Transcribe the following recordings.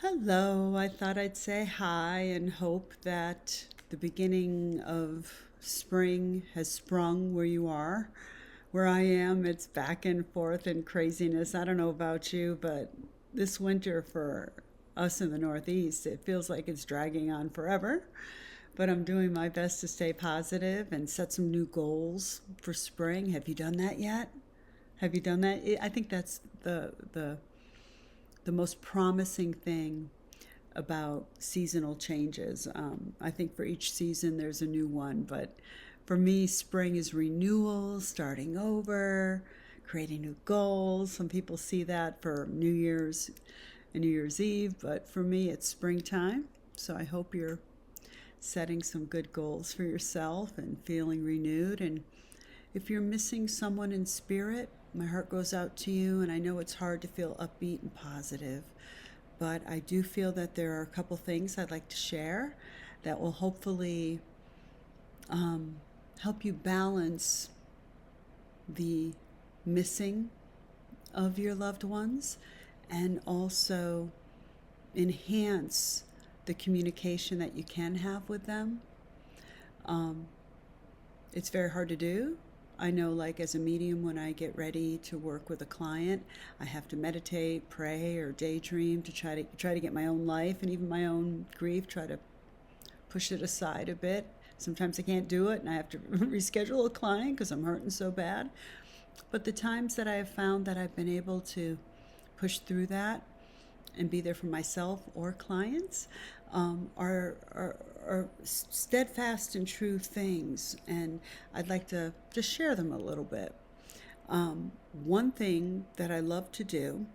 Hello, I thought I'd say hi and hope that the beginning of spring has sprung where you are. Where I am, it's back and forth and craziness. I don't know about you, but this winter for us in the Northeast, it feels like it's dragging on forever. But I'm doing my best to stay positive and set some new goals for spring. Have you done that yet? Have you done that? I think that's the most promising thing about seasonal changes. I think for each season there's a new one, but for me, spring is renewal, starting over, creating new goals. Some people see that for New Year's and New Year's Eve, but for me, it's springtime. So I hope you're setting some good goals for yourself and feeling renewed. And if you're missing someone in spirit, my heart goes out to you, and I know it's hard to feel upbeat and positive, but I do feel that there are a couple things I'd like to share that will hopefully um, help you balance the missing of your loved ones and also enhance the communication that you can have with them. Um, it's very hard to do. I know, like, as a medium, when I get ready to work with a client, I have to meditate, pray, or daydream to try to get my own life and even my own grief, try to push it aside a bit. Sometimes I can't do it and I have to reschedule a client because I'm hurting so bad. But the times that I have found that I've been able to push through that and be there for myself or clients are steadfast and true things. And I'd like to just share them a little bit. One thing that I love to do,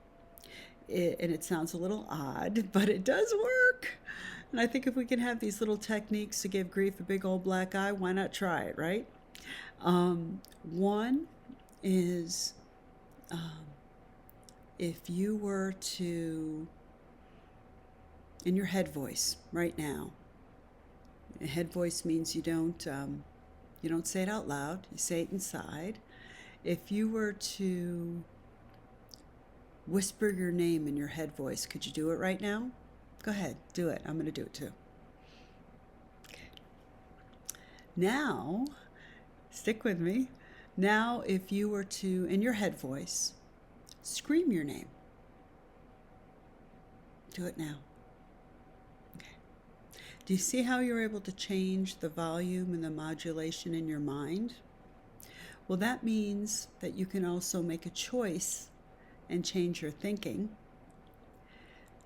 and it sounds a little odd, but it does work. And I think if we can have these little techniques to give grief a big old black eye, why not try it, right? One is if you were to, in your head voice right now, a head voice means you don't say it out loud, you say it inside. If you were to whisper your name in your head voice, could you do it right now? Go ahead, do it. I'm going to do it too. Okay. Now, stick with me. Now, if you were to, in your head voice, scream your name, do it now. Okay. Do you see how you're able to change the volume and the modulation in your mind? Well, that means that you can also make a choice and change your thinking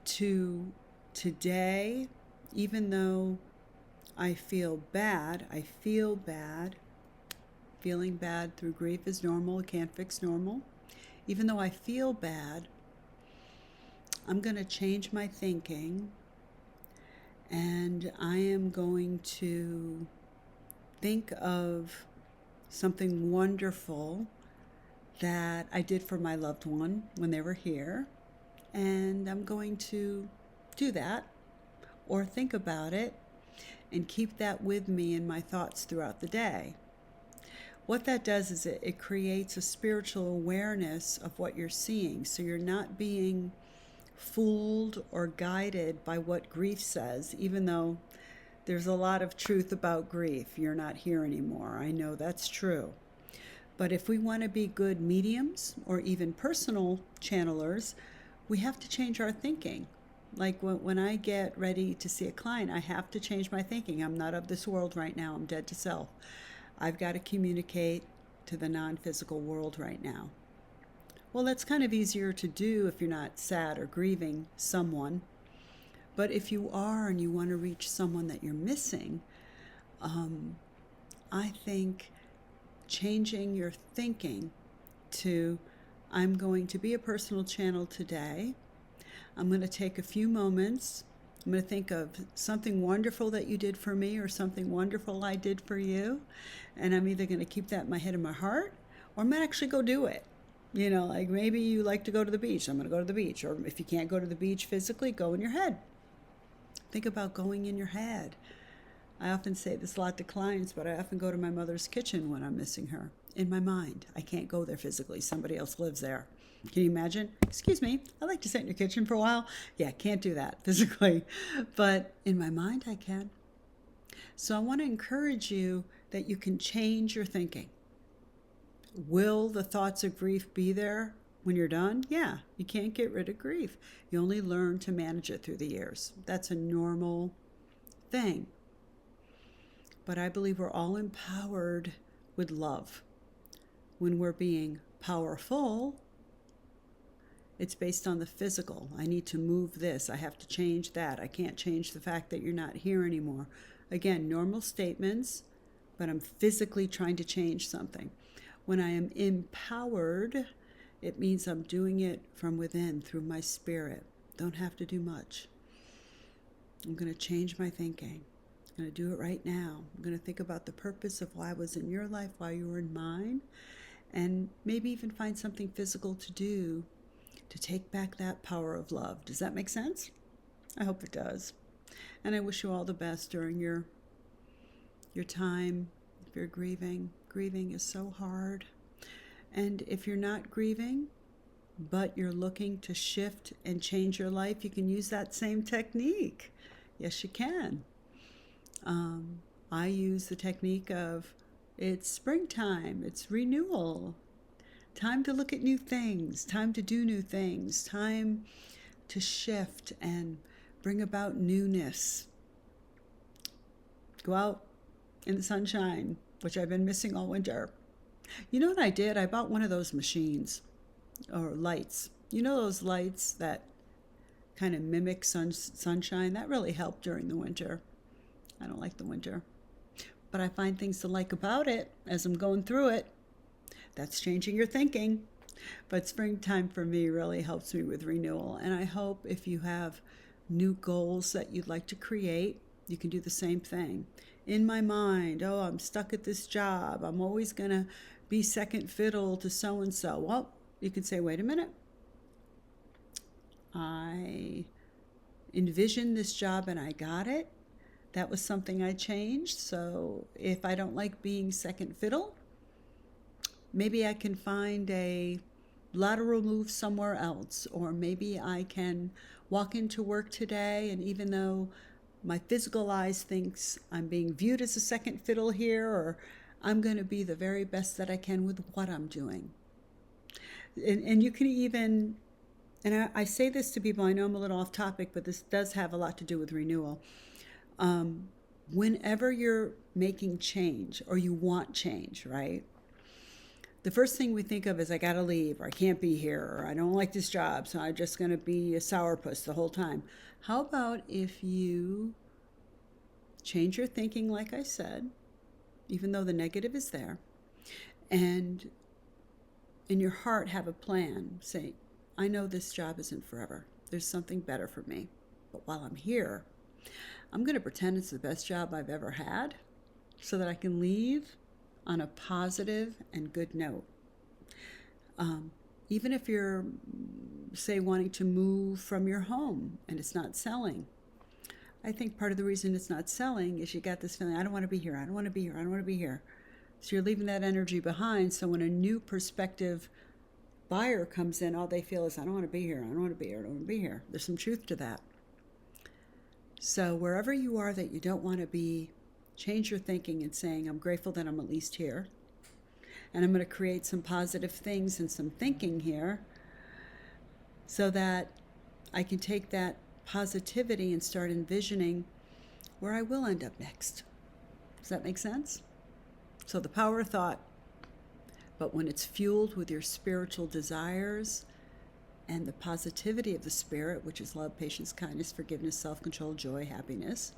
to today, even though I feel bad, feeling bad through grief is normal, can't fix normal. Even though I feel bad, I'm going to change my thinking and I am going to think of something wonderful that I did for my loved one when they were here. And I'm going to do that or think about it and keep that with me in my thoughts throughout the day. What that does is it creates a spiritual awareness of what you're seeing. So you're not being fooled or guided by what grief says, even though there's a lot of truth about grief. You're not here anymore. I know that's true. But if we want to be good mediums or even personal channelers, we have to change our thinking. Like when I get ready to see a client, I have to change my thinking. I'm not of this world right now. I'm dead to self. I've got to communicate to the non-physical world right now. Well, that's kind of easier to do if you're not sad or grieving someone. But if you are and you want to reach someone that you're missing, I think changing your thinking to, I'm going to be a personal channel today. I'm going to take a few moments. I'm going to think of something wonderful that you did for me or something wonderful I did for you. And I'm either going to keep that in my head and my heart, or I'm going to actually go do it. Like maybe you like to go to the beach. I'm going to go to the beach. Or if you can't go to the beach physically, go in your head. Think about going in your head. I often say this a lot to clients, but I often go to my mother's kitchen when I'm missing her. in my mind. I can't go there physically. Somebody else lives there. Can you imagine? Excuse me, I'd like to sit in your kitchen for a while. Yeah, can't do that physically. But in my mind, I can. So I want to encourage you that you can change your thinking. Will the thoughts of grief be there when you're done? Yeah, you can't get rid of grief. You only learn to manage it through the years. That's a normal thing. But I believe we're all empowered with love. When we're being powerful, it's based on the physical. I need to move this. I have to change that. I can't change the fact that you're not here anymore. Again, normal statements, but I'm physically trying to change something. When I am empowered, it means I'm doing it from within through my spirit. Don't have to do much. I'm going to change my thinking. I'm going to do it right now. I'm going to think about the purpose of why I was in your life, why you were in mine, and maybe even find something physical to do to take back that power of love. Does that make sense? I hope it does. And I wish you all the best during your time. If you're grieving, grieving is so hard. And if you're not grieving, but you're looking to shift and change your life, you can use that same technique. Yes, you can. I use the technique of it's springtime, it's renewal, time to look at new things, time to do new things, time to shift and bring about newness. Go out in the sunshine, which I've been missing all winter. You know what I did? I bought one of those machines or lights. You know those lights that kind of mimic sunshine? That really helped during the winter. I don't like the winter, but I find things to like about it as I'm going through it. That's changing your thinking. But springtime for me really helps me with renewal. And I hope if you have new goals that you'd like to create, you can do the same thing. In my mind, oh, I'm stuck at this job. I'm always going to be second fiddle to so-and-so. Well, you can say, wait a minute. I envisioned this job and I got it. That was something I changed. So if I don't like being second fiddle, maybe I can find a lateral move somewhere else. Or maybe I can walk into work today, and even though my physical eyes thinks I'm being viewed as a second fiddle here, or I'm going to be the very best that I can with what I'm doing. And you can even, and I say this to people, I know I'm a little off topic, but this does have a lot to do with renewal. Whenever you're making change or you want change, right? The first thing we think of is I got to leave, or I can't be here, or I don't like this job, so I'm just going to be a sourpuss the whole time. How about if you change your thinking, like I said, even though the negative is there, and in your heart have a plan. Say, I know this job isn't forever. There's something better for me. But while I'm here, I'm going to pretend it's the best job I've ever had so that I can leave on a positive and good note. Even if you're, say, wanting to move from your home and it's not selling, I think part of the reason it's not selling is you got this feeling, I don't want to be here, I don't want to be here, I don't want to be here. So you're leaving that energy behind. So when a new prospective buyer comes in, all they feel is, I don't want to be here, I don't want to be here, I don't want to be here. There's some truth to that. So wherever you are that you don't want to be, change your thinking and saying, I'm grateful that I'm at least here. And I'm going to create some positive things and some thinking here so that I can take that positivity and start envisioning where I will end up next. Does that make sense? So the power of thought, but when it's fueled with your spiritual desires and the positivity of the spirit, which is love, patience, kindness, forgiveness, self-control, joy, happiness,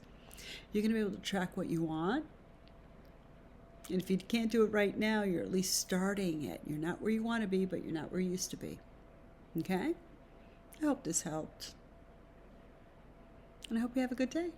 you're going to be able to track what you want. And if you can't do it right now, you're at least starting it. You're not where you want to be, but you're not where you used to be. Okay? I hope this helped. And I hope you have a good day.